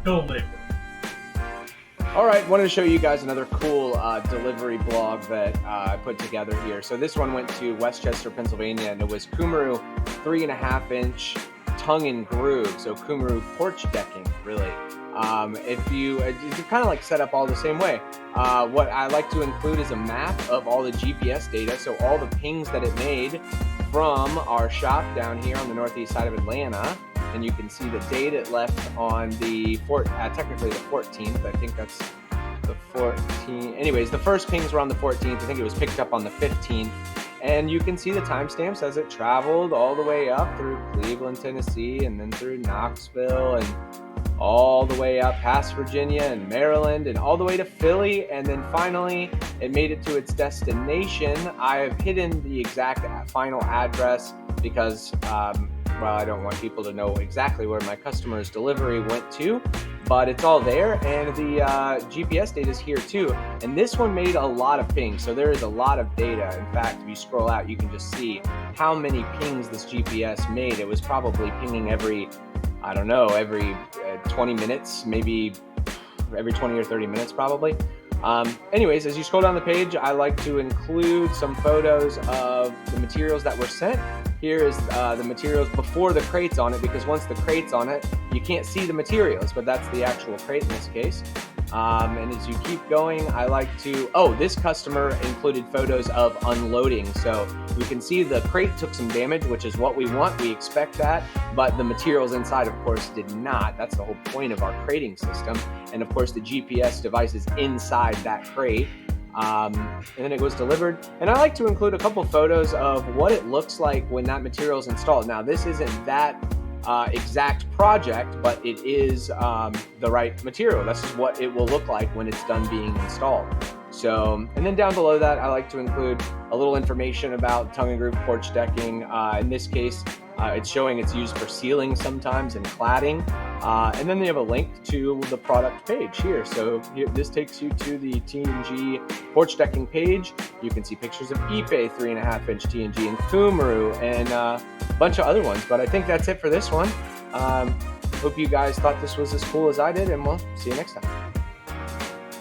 Totally. All right, wanted to show you guys another cool delivery blog that I put together here. So this one went to Westchester, Pennsylvania, and it was Cumaru 3.5-inch tongue and groove. So Cumaru porch decking, really. If you kind of like set up all the same way. What I like to include is a map of all the GPS data, so all the pings that it made from our shop down here on the northeast side of Atlanta. And you can see the date it left on the technically the 14th. I think that's the 14th. Anyways, the first pings were on the 14th. I think it was picked up on the 15th. And you can see the timestamps as it traveled all the way up through Cleveland, Tennessee, and then through Knoxville, and all the way up past Virginia and Maryland, and all the way to Philly. And then finally, it made it to its destination. I have hidden the exact final address because well, I don't want people to know exactly where my customer's delivery went to, but it's all there, and the GPS data is here too. And this one made a lot of pings, so there is a lot of data. In fact, if you scroll out, you can just see how many pings this GPS made. It was probably pinging every 20 minutes, maybe every 20 or 30 minutes probably. Anyways, as you scroll down the page, I like to include some photos of the materials that were sent. Here is the materials before the crate's on it, because once the crate's on it, you can't see the materials, but that's the actual crate in this case. And as you keep going, I like to, this customer included photos of unloading. So you can see the crate took some damage, which is what we want. We expect that, but the materials inside, of course, did not. That's the whole point of our crating system. And of course, the GPS device is inside that crate. And then it was delivered. And I like to include a couple photos of what it looks like when that material is installed. Now, this isn't that exact project, but it is the right material. This is what it will look like when it's done being installed. So, and then down below that, I like to include a little information about tongue and groove porch decking. In this case, it's showing it's used for sealing sometimes and cladding. And then they have a link to the product page here. So this takes you to the T&G porch decking page. You can see pictures of Ipe 3.5-inch T&G and Cumaru and a bunch of other ones. But I think that's it for this one. Hope you guys thought this was as cool as I did, and we'll see you next time.